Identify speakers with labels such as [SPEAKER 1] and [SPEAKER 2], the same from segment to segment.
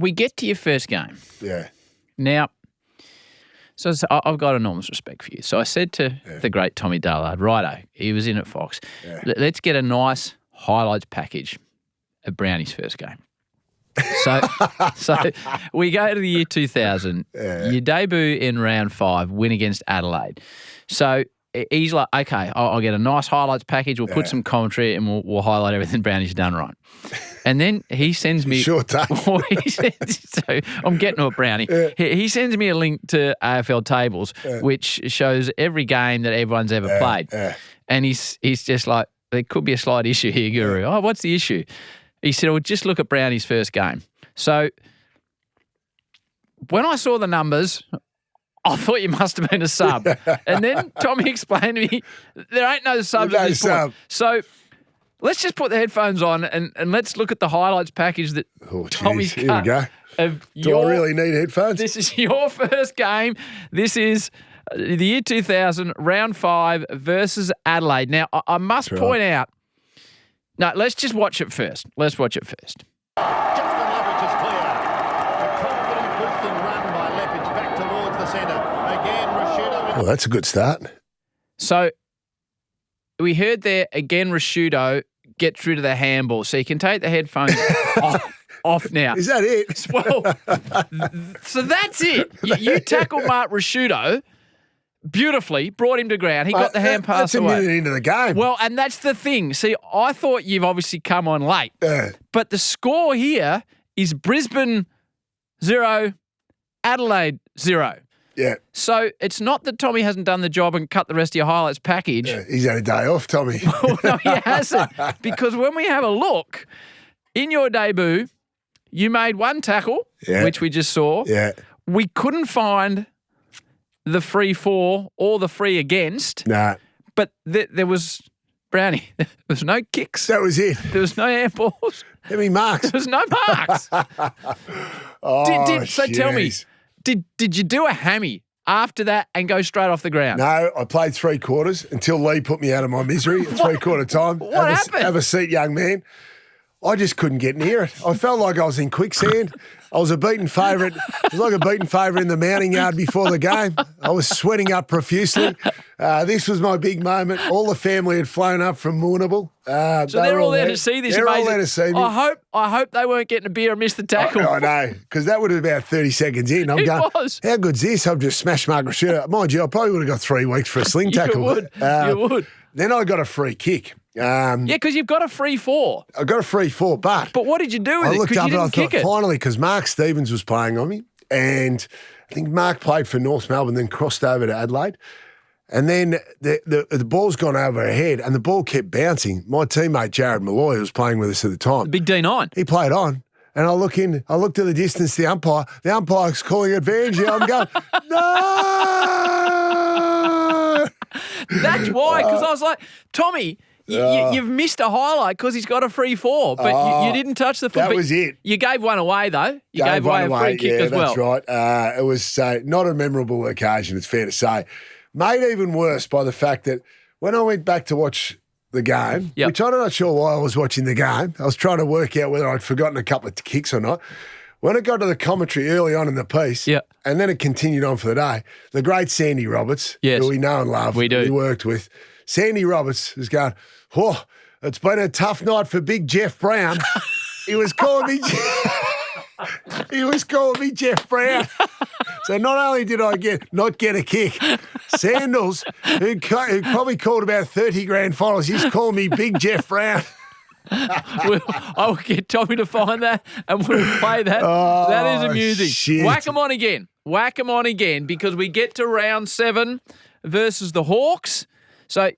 [SPEAKER 1] we get to your first game.
[SPEAKER 2] Yeah.
[SPEAKER 1] Now, so I've got enormous respect for you. So I said to the great Tommy Dallard, righto, he was in at Fox, let's get a nice highlights package of Brownie's first game. So we go to the year 2000. You debut in round 5, win against Adelaide. So he's like, okay, I'll get a nice highlights package. We'll put some commentary and we'll highlight everything Brownie's done right. And then he sends me.
[SPEAKER 2] Sure take.
[SPEAKER 1] So I'm getting to it, Brownie. He sends me a link to AFL tables, which shows every game that everyone's ever played. And he's just like, there could be a slight issue here, Guru. Oh, what's the issue? He said, well, just look at Brownie's first game. So when I saw the numbers, I thought you must have been a sub. And then Tommy explained to me, there ain't no subs at this point. So let's just put the headphones on and let's look at the highlights package that Tommy's cut.
[SPEAKER 2] Here we go. Do I really need headphones?
[SPEAKER 1] This is your first game. This is the year 2000, round 5 versus Adelaide. Now, I must point out, no, let's just watch it first. Let's watch it first.
[SPEAKER 3] Justin Leppich is clear. A confident boosting run by Leppich back towards the centre. Again, Rashudo.
[SPEAKER 2] Well, that's a good start.
[SPEAKER 1] So we heard there, again, Rashudo get through to the handball. So you can take the headphones off now.
[SPEAKER 2] Is that it?
[SPEAKER 1] Well, so that's it. You tackle Mark Rashudo beautifully, brought him to ground. He got the hand pass away.
[SPEAKER 2] That's a minute into the game.
[SPEAKER 1] Well, and that's the thing. See, I thought you've obviously come on late. But the score here is Brisbane 0, Adelaide 0.
[SPEAKER 2] Yeah.
[SPEAKER 1] So it's not that Tommy hasn't done the job and cut the rest of your highlights package.
[SPEAKER 2] Yeah, he's had a day off, Tommy.
[SPEAKER 1] Well, no, he hasn't. Because when we have a look, in your debut, you made one tackle, which we just saw.
[SPEAKER 2] Yeah.
[SPEAKER 1] We couldn't find the free for or the free against.
[SPEAKER 2] Nah.
[SPEAKER 1] But there was, Brownie, there was no kicks.
[SPEAKER 2] That was it.
[SPEAKER 1] There was no airballs.
[SPEAKER 2] How many marks?
[SPEAKER 1] There was no marks. So tell me, did you do a hammy after that and go straight off the ground?
[SPEAKER 2] No, I played 3 quarters until Lee put me out of my misery at 3/4 time.
[SPEAKER 1] What happened?
[SPEAKER 2] Have a seat, young man. I just couldn't get near it. I felt like I was in quicksand. I was a beaten favourite. It was like a beaten favourite in the mounting yard before the game. I was sweating up profusely. This was my big moment. All the family had flown up from Warrnambool.
[SPEAKER 1] So they're all there to see this.
[SPEAKER 2] They're
[SPEAKER 1] amazing.
[SPEAKER 2] all there to see me.
[SPEAKER 1] I hope they weren't getting a beer and missed the tackle.
[SPEAKER 2] I know, because that would have been about 30 seconds in. I'm going, how good's this? I've just smashed Margaret Shirt. Mind you, I probably would have got 3 weeks for a sling tackle.
[SPEAKER 1] You would.
[SPEAKER 2] Then I got a free kick.
[SPEAKER 1] Yeah, because you've got a free 4.
[SPEAKER 2] I got a free 4, but
[SPEAKER 1] what did you do with it?
[SPEAKER 2] Because you
[SPEAKER 1] didn't kick it.
[SPEAKER 2] Finally, because Mark Stevens was playing on me, and I think Mark played for North Melbourne, then crossed over to Adelaide. And then the ball's gone over her head, and the ball kept bouncing. My teammate, Jared Malloy, who was playing with us at the time.
[SPEAKER 1] The big D9.
[SPEAKER 2] He played on. And I look to the distance, the umpire's calling advantage. I'm going, no!
[SPEAKER 1] That's why, because I was like, Tommy, you've missed a highlight because he's got a free 4, but you didn't touch the foot.
[SPEAKER 2] That was it.
[SPEAKER 1] You gave one away, though. You gave away a free kick as well.
[SPEAKER 2] That's right. It was not a memorable occasion, it's fair to say. Made even worse by the fact that when I went back to watch the game, which I'm not sure why I was watching the game. I was trying to work out whether I'd forgotten a couple of kicks or not. When it got to the commentary early on in the piece, and then it continued on for the day, the great Sandy Roberts, who we know and love, we worked with, Sandy Roberts was going, oh, it's been a tough night for big Jeff Brown. He was calling me Jeff Brown. So not only did I not get a kick, Sandals, who probably called about 30 grand finals, he's calling me Big Jeff Brown.
[SPEAKER 1] I'll get Tommy to find that and we'll play that. That is amusing.
[SPEAKER 2] Shit.
[SPEAKER 1] Whack them on again. Whack them on again because we get to round 7 versus the Hawks. So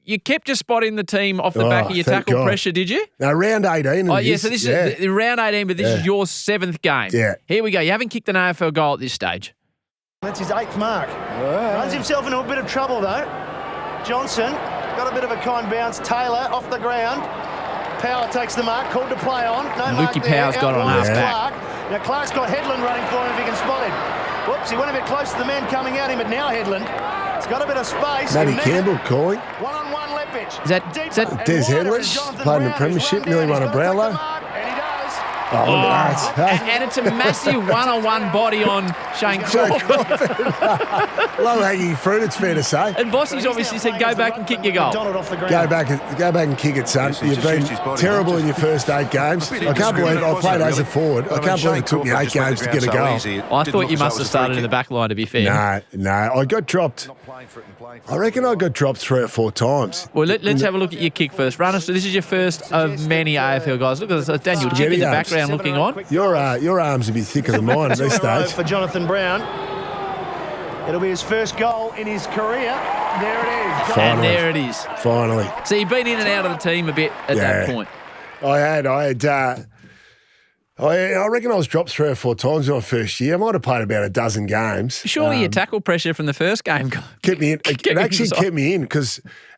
[SPEAKER 1] you kept your spot in the team off the back of your tackle pressure, did you?
[SPEAKER 2] No, round 18.
[SPEAKER 1] So this is round 18, but this is your 7th game.
[SPEAKER 2] Yeah.
[SPEAKER 1] Here we go. You haven't kicked an AFL goal at this stage.
[SPEAKER 4] That's his 8th mark. Runs himself into a bit of trouble, though. Johnson got a bit of a kind bounce. Taylor off the ground. Power takes the mark, called to play on. No mark
[SPEAKER 1] Lukey
[SPEAKER 4] there.
[SPEAKER 1] Power's got on half back.
[SPEAKER 4] Clark. Now Clark's got Headland running for him if he can spot him. Whoops, he went a bit close to the man coming at him, but now Headland. He's got a bit of space.
[SPEAKER 2] Matty Campbell calling.
[SPEAKER 4] One-on-one Leppich.
[SPEAKER 1] Is that
[SPEAKER 2] Des Headland, played in the Premiership, nearly won a Brownlow.
[SPEAKER 4] And he does.
[SPEAKER 2] Oh, look at that.
[SPEAKER 1] And it's a massive one-on-one body on Shane Crawford.
[SPEAKER 2] Low-hanging fruit, it's fair to say.
[SPEAKER 1] And Vossi's obviously said, go back and kick your goal.
[SPEAKER 4] Off the ground.
[SPEAKER 2] Go back and kick it, son. You've been terrible in your first 8 games. I can't believe I played as a forward. I can't believe it took me 8 games to get a goal.
[SPEAKER 1] I thought you must have started in the back line, to be fair.
[SPEAKER 2] No, I got dropped. I reckon I got dropped 3 or 4 times.
[SPEAKER 1] Well, let's have a look at your kick first. Runner, so this is your first of many AFL guys. Look at this, Daniel Chip in the background looking on.
[SPEAKER 2] Your arms would be thicker than mine at this stage.
[SPEAKER 4] For Jonathan Brown. It'll be his first goal in his career. There it is.
[SPEAKER 2] Finally.
[SPEAKER 1] And there it is.
[SPEAKER 2] Finally.
[SPEAKER 1] So you've been in and out of the team a bit at that point.
[SPEAKER 2] I reckon I was dropped 3 or 4 times in my first year. I might have played about a dozen games.
[SPEAKER 1] Surely your tackle pressure from the first game
[SPEAKER 2] kept me in. It actually kept me in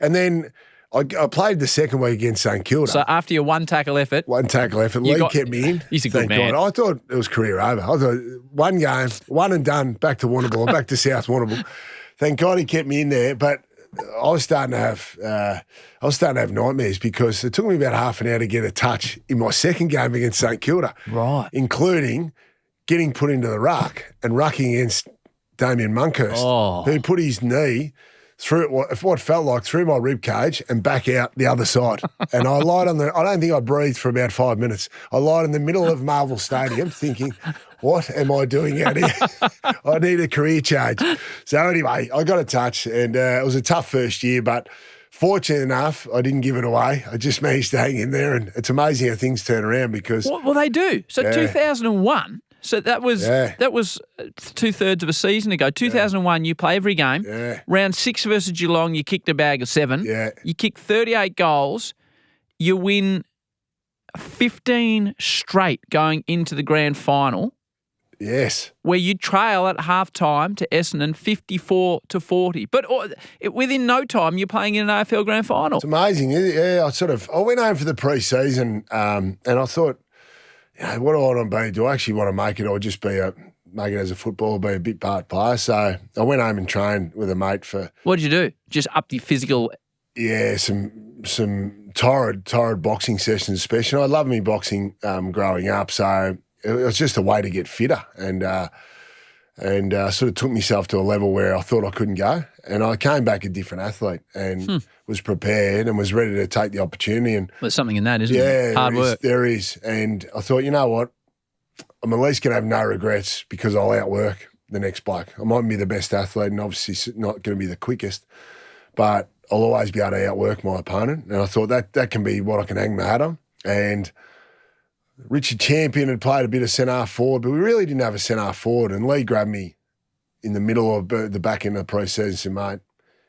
[SPEAKER 2] and then I played the second week against St Kilda.
[SPEAKER 1] So after your one tackle effort,
[SPEAKER 2] Lee kept me in.
[SPEAKER 1] He's a good man.
[SPEAKER 2] God. I thought it was career over. I thought one game, one and done, back to Warrnambool, back to South Warrnambool. Thank God he kept me in there, but I was starting to have nightmares because it took me about half an hour to get a touch in my second game against St Kilda,
[SPEAKER 1] right?
[SPEAKER 2] Including getting put into the ruck and rucking against Damien Monkhurst, who put his knee through what felt like through my rib cage and back out the other side. And I lied I don't think I breathed for about 5 minutes. I lied in the middle of Marvel Stadium thinking, what am I doing out here? I need a career change. So anyway, I got a touch and it was a tough first year, but fortunate enough, I didn't give it away. I just managed to hang in there, and it's amazing how things turn around because...
[SPEAKER 1] Well, they do. So 2001... So that was 2/3 of a season ago. 2001, you play every game.
[SPEAKER 2] Yeah.
[SPEAKER 1] Round 6 versus Geelong, you kicked a bag of 7.
[SPEAKER 2] Yeah.
[SPEAKER 1] You kick 38 goals. You win 15 straight going into the grand final.
[SPEAKER 2] Yes.
[SPEAKER 1] Where you trail at halftime to Essendon 54-40. But within no time, you're playing in an AFL grand final.
[SPEAKER 2] It's amazing. Yeah, I went home for the pre-season and I thought, what do I want to be? Do I actually want to make it or just make it as a footballer, be a bit part player? So I went home and trained with a mate for...
[SPEAKER 1] What did you do? Just up the physical...
[SPEAKER 2] Yeah, some torrid boxing sessions especially. I loved me boxing growing up, so it was just a way to get fitter and sort of took myself to a level where I thought I couldn't go. And I came back a different athlete and was prepared and was ready to take the opportunity. And
[SPEAKER 1] there's something in that, isn't there? Hard work.
[SPEAKER 2] There is. And I thought, you know what? I'm at least going to have no regrets because I'll outwork the next bloke. I might be the best athlete and obviously not going to be the quickest, but I'll always be able to outwork my opponent. And I thought that can be what I can hang my hat on. And Richard Champion had played a bit of centre-half forward, but we really didn't have a centre-half forward. And Lee grabbed me in the middle of the back end of the pre-season and said, mate,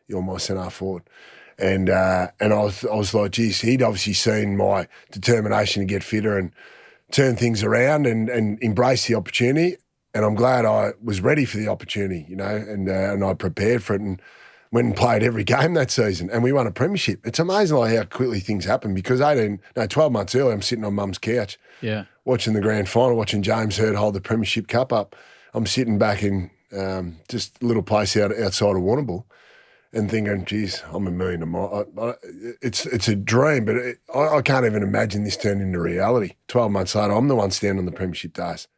[SPEAKER 2] you're my centre-half forward. And I was like, geez, he'd obviously seen my determination to get fitter and turn things around and embrace the opportunity. And I'm glad I was ready for the opportunity, and I prepared for it and went and played every game that season. And we won a premiership. It's amazing how quickly things happen because 12 months earlier, I'm sitting on mum's couch watching the grand final, watching James Hird hold the premiership cup up. I'm sitting back in just a little place outside of Warrnambool and thinking, geez, I'm $1 million a mile. It's a dream, but I can't even imagine this turning into reality. 12 months later, I'm the one standing on the premiership days.